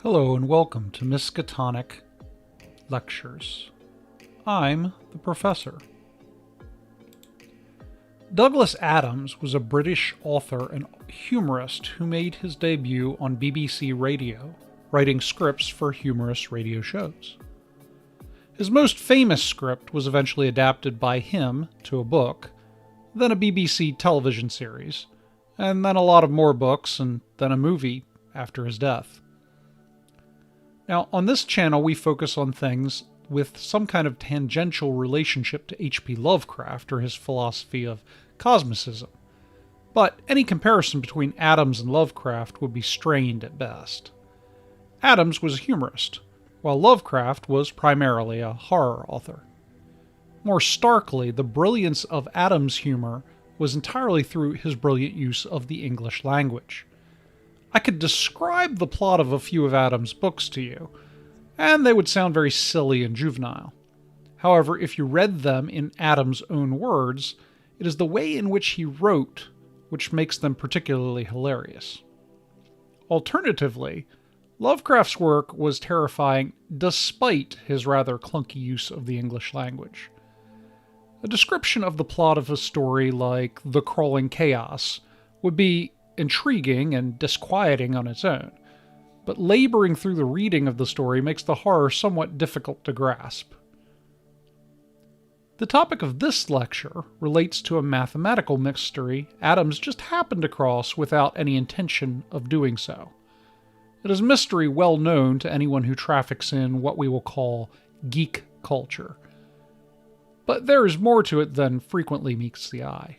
Hello and welcome to Miskatonic Lectures. I'm the professor. Douglas Adams was a British author and humorist who made his debut on BBC Radio, writing scripts for humorous radio shows. His most famous script was eventually adapted by him to a book, then a BBC television series, and then a lot of more books, and then a movie after his death. Now, on this channel, we focus on things with some kind of tangential relationship to H.P. Lovecraft or his philosophy of cosmicism. But any comparison between Adams and Lovecraft would be strained at best. Adams was a humorist, while Lovecraft was primarily a horror author. More starkly, the brilliance of Adams' humor was entirely through his brilliant use of the English language. I could describe the plot of a few of Adams' books to you, and they would sound very silly and juvenile. However, if you read them in Adams' own words, it is the way in which he wrote which makes them particularly hilarious. Alternatively, Lovecraft's work was terrifying despite his rather clunky use of the English language. A description of the plot of a story like The Crawling Chaos would be intriguing and disquieting on its own, but laboring through the reading of the story makes the horror somewhat difficult to grasp. The topic of this lecture relates to a mathematical mystery Adams just happened across without any intention of doing so. It is a mystery well known to anyone who traffics in what we will call geek culture, but there is more to it than frequently meets the eye.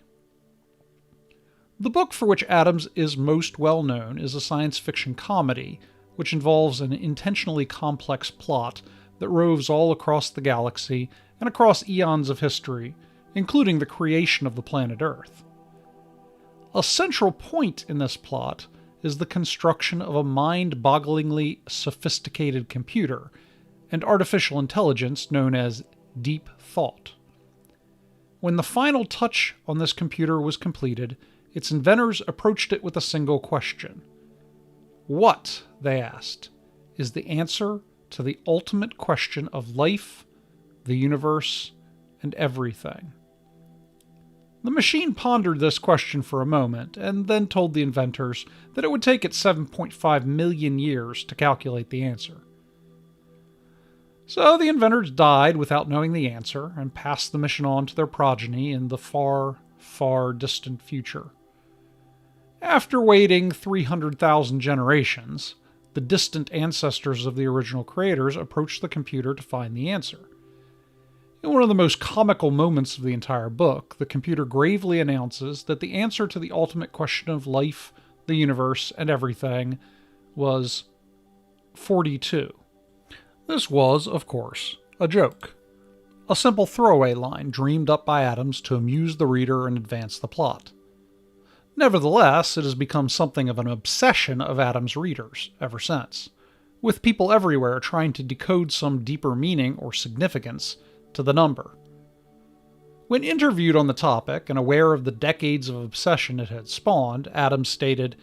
The book for which Adams is most well known is a science fiction comedy, which involves an intentionally complex plot that roves all across the galaxy and across eons of history, including the creation of the planet Earth. A central point in this plot is the construction of a mind-bogglingly sophisticated computer and artificial intelligence known as Deep Thought. When the final touch on this computer was completed, its inventors approached it with a single question. What, they asked, is the answer to the ultimate question of life, the universe, and everything? The machine pondered this question for a moment, and then told the inventors that it would take it 7.5 million years to calculate the answer. So the inventors died without knowing the answer, and passed the mission on to their progeny in the far, far distant future. After waiting 300,000 generations, the distant ancestors of the original creators approached the computer to find the answer. In one of the most comical moments of the entire book, the computer gravely announces that the answer to the ultimate question of life, the universe, and everything was 42. This was, of course, a joke. A simple throwaway line dreamed up by Adams to amuse the reader and advance the plot. Nevertheless, it has become something of an obsession of Adams' readers ever since, with people everywhere trying to decode some deeper meaning or significance to the number. When interviewed on the topic and aware of the decades of obsession it had spawned, Adams stated,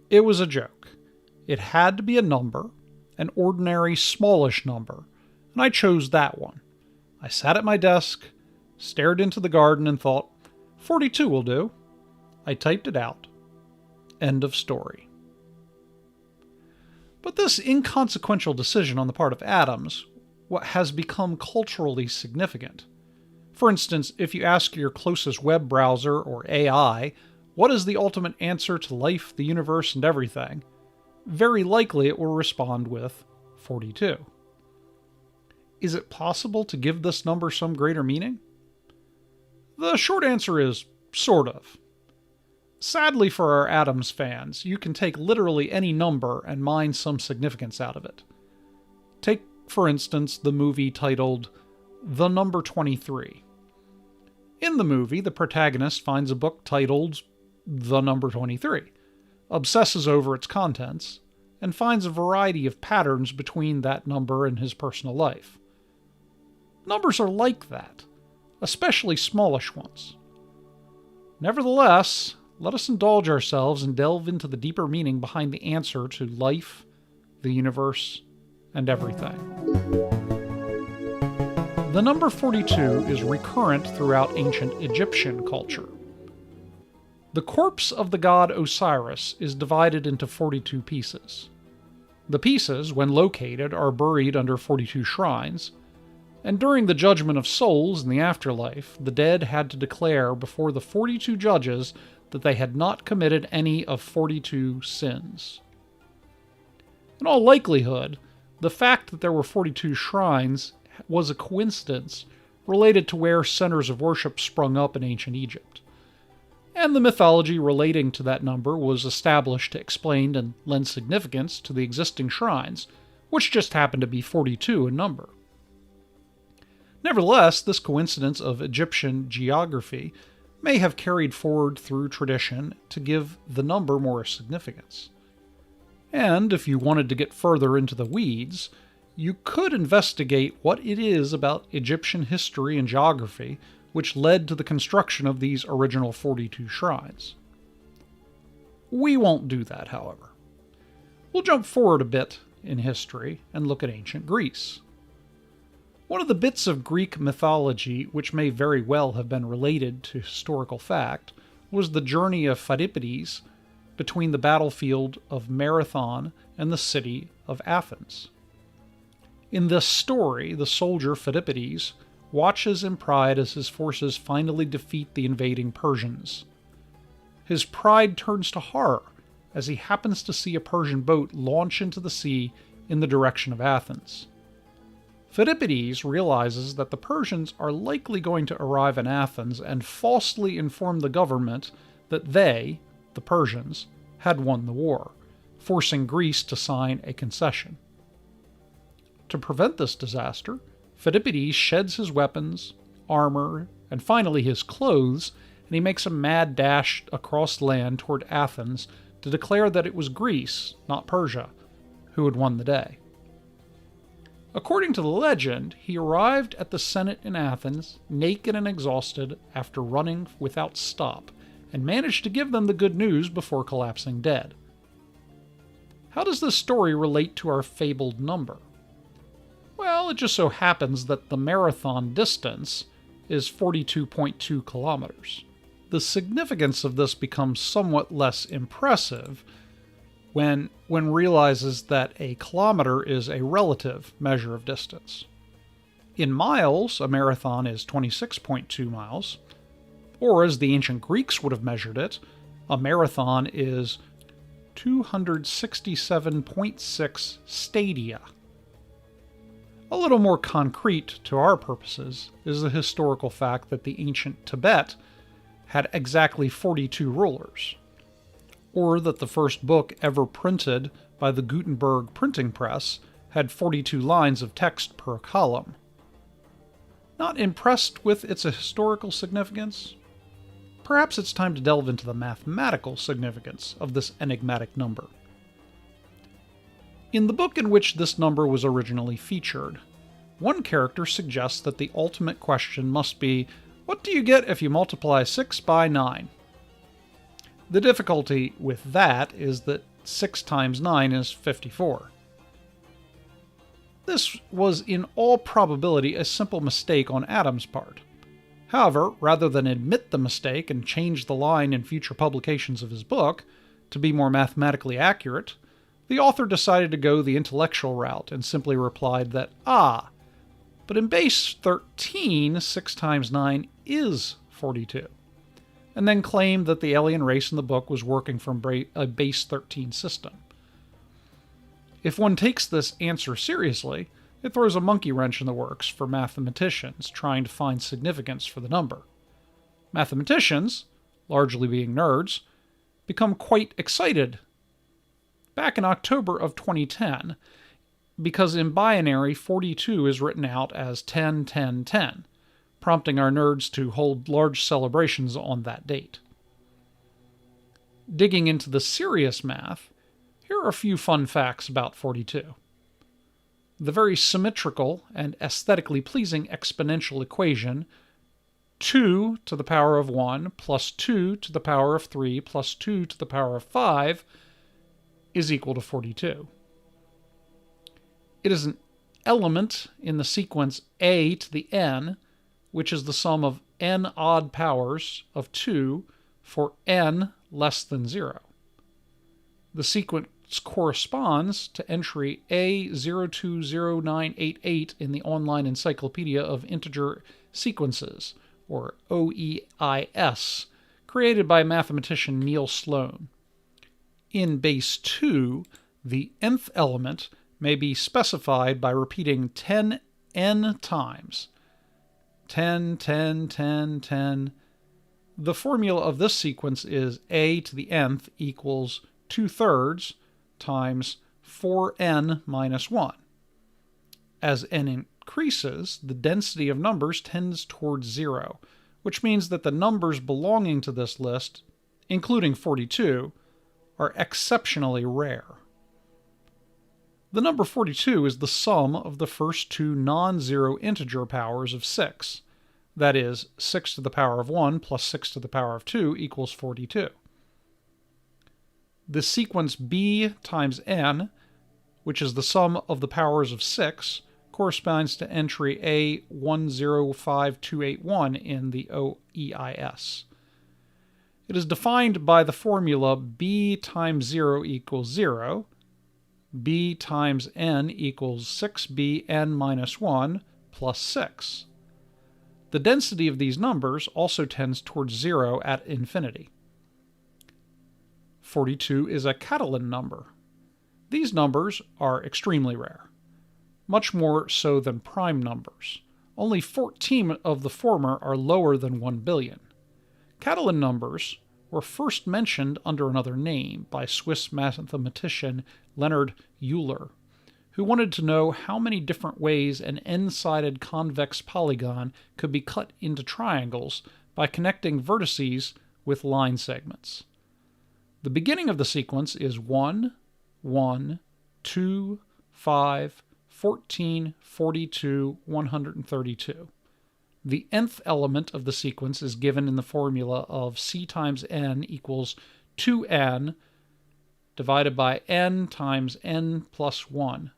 "It was a joke. It had to be a number, an ordinary smallish number, and I chose that one. I sat at my desk, stared into the garden, and thought, 42 will do. I typed it out. End of story." But this inconsequential decision on the part of Adams has become culturally significant. For instance, if you ask your closest web browser or AI, what is the ultimate answer to life, the universe, and everything, very likely it will respond with 42. Is it possible to give this number some greater meaning? The short answer is sort of. Sadly for our Adams fans, you can take literally any number and mine some significance out of it. Take, for instance, the movie titled The Number 23. In the movie, the protagonist finds a book titled The Number 23, obsesses over its contents, and finds a variety of patterns between that number and his personal life. Numbers are like that, especially smallish ones. Nevertheless, let us indulge ourselves and delve into the deeper meaning behind the answer to life, the universe, and everything. The number 42 is recurrent throughout ancient Egyptian culture. The corpse of the god Osiris is divided into 42 pieces. The pieces, when located, are buried under 42 shrines, and during the judgment of souls in the afterlife, the dead had to declare before the 42 judges that they had not committed any of 42 sins. In all likelihood, the fact that there were 42 shrines was a coincidence related to where centers of worship sprung up in ancient Egypt. And the mythology relating to that number was established to explain and lend significance to the existing shrines, which just happened to be 42 in number. Nevertheless, this coincidence of Egyptian geography may have carried forward through tradition to give the number more significance. And if you wanted to get further into the weeds, you could investigate what it is about Egyptian history and geography which led to the construction of these original 42 shrines. We won't do that, however. We'll jump forward a bit in history and look at ancient Greece. One of the bits of Greek mythology which may very well have been related to historical fact was the journey of Phidippides between the battlefield of Marathon and the city of Athens. In this story, the soldier Phidippides watches in pride as his forces finally defeat the invading Persians. His pride turns to horror as he happens to see a Persian boat launch into the sea in the direction of Athens. Phidippides realizes that the Persians are likely going to arrive in Athens and falsely inform the government that they, the Persians, had won the war, forcing Greece to sign a concession. To prevent this disaster, Phidippides sheds his weapons, armor, and finally his clothes, and he makes a mad dash across land toward Athens to declare that it was Greece, not Persia, who had won the day. According to the legend, he arrived at the Senate in Athens, naked and exhausted after running without stop, and managed to give them the good news before collapsing dead. How does this story relate to our fabled number? Well, it just so happens that the marathon distance is 42.2 kilometers. The significance of this becomes somewhat less impressive when one realizes that a kilometer is a relative measure of distance. In miles, a marathon is 26.2 miles, or as the ancient Greeks would have measured it, a marathon is 267.6 stadia. A little more concrete to our purposes is the historical fact that the ancient Tibet had exactly 42 rulers, or that the first book ever printed by the Gutenberg printing press had 42 lines of text per column. Not impressed with its historical significance? Perhaps it's time to delve into the mathematical significance of this enigmatic number. In the book in which this number was originally featured, one character suggests that the ultimate question must be, what do you get if you multiply 6 by 9? The difficulty with that is that 6 times 9 is 54. This was in all probability a simple mistake on Adam's part. However, rather than admit the mistake and change the line in future publications of his book to be more mathematically accurate, the author decided to go the intellectual route and simply replied that, but in base 13, 6 times 9 is 42, and then claimed that the alien race in the book was working from a base 13 system. If one takes this answer seriously, it throws a monkey wrench in the works for mathematicians trying to find significance for the number. Mathematicians, largely being nerds, become quite excited back in October of 2010, because in binary 42 is written out as 10, 10, 10, prompting our nerds to hold large celebrations on that date. Digging into the serious math, here are a few fun facts about 42. The very symmetrical and aesthetically pleasing exponential equation 2 to the power of 1 plus 2 to the power of 3 plus 2 to the power of 5 is equal to 42. It is an element in the sequence a to the n, which is the sum of n odd powers of 2 for n less than 0. The sequence corresponds to entry A020988 in the Online Encyclopedia of Integer Sequences, or OEIS, created by mathematician Neil Sloan. In base 2, the nth element may be specified by repeating 10n times. 10, 10, 10, 10. The formula of this sequence is a to the nth equals 2/3 times 4n minus 1. As n increases, the density of numbers tends towards 0, which means that the numbers belonging to this list, including 42, are exceptionally rare. The number 42 is the sum of the first two non-zero integer powers of 6. That is, 6 to the power of 1 plus 6 to the power of 2 equals 42. The sequence b times n, which is the sum of the powers of 6, corresponds to entry A105281 in the OEIS. It is defined by the formula b times 0 equals 0, b times n equals 6bn minus 1 plus 6. The density of these numbers also tends towards 0 at infinity. 42 is a Catalan number. These numbers are extremely rare, much more so than prime numbers. Only 14 of the former are lower than 1 billion. Catalan numbers were first mentioned under another name by Swiss mathematician Leonhard Euler, who wanted to know how many different ways an n-sided convex polygon could be cut into triangles by connecting vertices with line segments. The beginning of the sequence is 1, 1, 2, 5, 14, 42, 132. The nth element of the sequence is given in the formula of c times n equals 2n divided by n times n plus 1.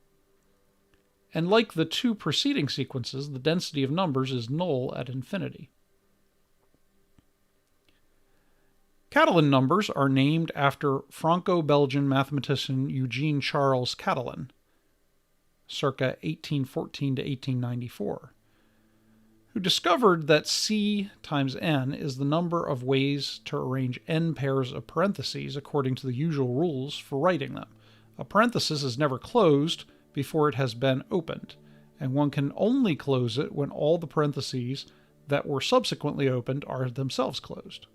And like the two preceding sequences, the density of numbers is null at infinity. Catalan numbers are named after Franco-Belgian mathematician Eugene Charles Catalan, circa 1814 to 1894. Who discovered that c times n is the number of ways to arrange n pairs of parentheses according to the usual rules for writing them. A parenthesis is never closed before it has been opened, and one can only close it when all the parentheses that were subsequently opened are themselves closed.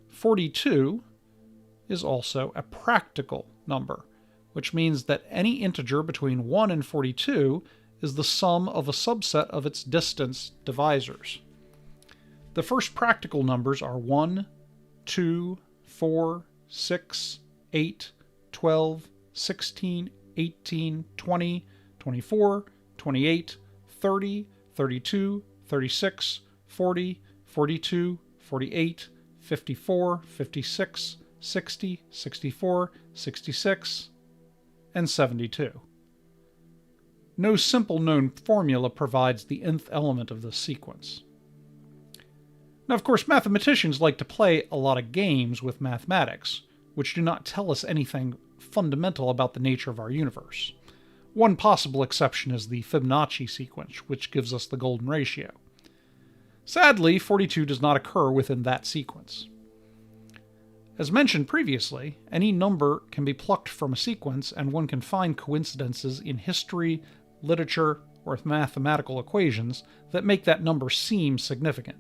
42 is also a practical number, which means that any integer between 1 and 42 is the sum of a subset of its distance divisors. The first practical numbers are 1, 2, 4, 6, 8, 12, 16, 18, 20, 24, 28, 30, 32, 36, 40, 42, 48, 54, 56, 60, 64, 66, and 72. No simple known formula provides the nth element of this sequence. Now, of course, mathematicians like to play a lot of games with mathematics, which do not tell us anything fundamental about the nature of our universe. One possible exception is the Fibonacci sequence, which gives us the golden ratio. Sadly, 42 does not occur within that sequence. As mentioned previously, any number can be plucked from a sequence, and one can find coincidences in history, literature, or mathematical equations that make that number seem significant.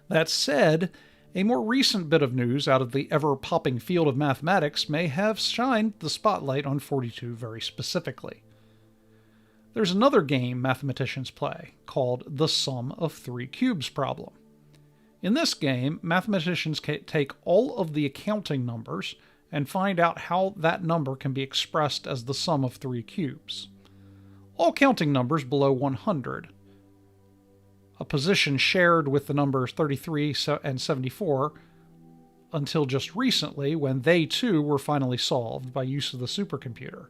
That said, a more recent bit of news out of the ever-popping field of mathematics may have shined the spotlight on 42 very specifically. There's another game mathematicians play called the Sum of Three Cubes problem. In this game, mathematicians take all of the accounting numbers and find out how that number can be expressed as the sum of three cubes. All counting numbers below 100, a position shared with the numbers 33 and 74 until just recently when they too were finally solved by use of the supercomputer.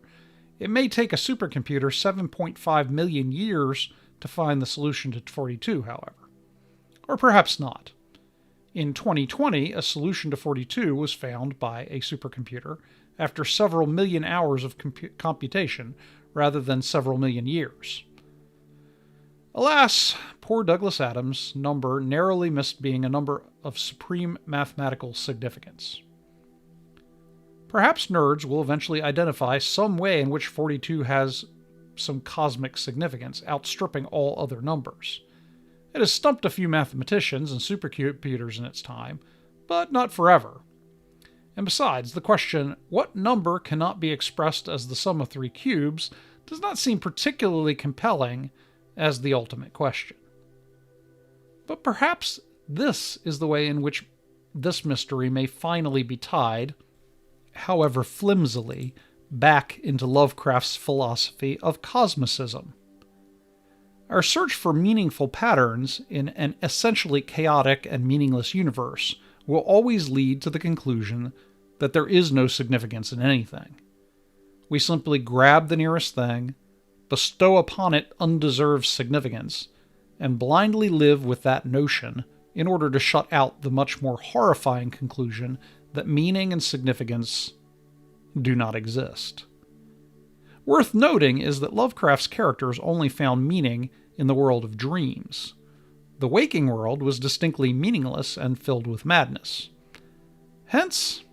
It may take a supercomputer 7.5 million years to find the solution to 42, however. Or perhaps not. In 2020, a solution to 42 was found by a supercomputer after several million hours of computation rather than several million years. Alas, poor Douglas Adams' number narrowly missed being a number of supreme mathematical significance. Perhaps nerds will eventually identify some way in which 42 has some cosmic significance, outstripping all other numbers. It has stumped a few mathematicians and supercomputers in its time, but not forever. And besides, the question, what number cannot be expressed as the sum of 3 cubes, does not seem particularly compelling as the ultimate question. But perhaps this is the way in which this mystery may finally be tied, however flimsily, back into Lovecraft's philosophy of cosmicism. Our search for meaningful patterns in an essentially chaotic and meaningless universe will always lead to the conclusion that there is no significance in anything. We simply grab the nearest thing, bestow upon it undeserved significance, and blindly live with that notion in order to shut out the much more horrifying conclusion that meaning and significance do not exist. Worth noting is that Lovecraft's characters only found meaning in the world of dreams. The waking world was distinctly meaningless and filled with madness. Hence,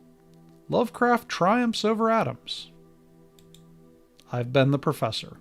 Lovecraft triumphs over Adams. I've been the Professor.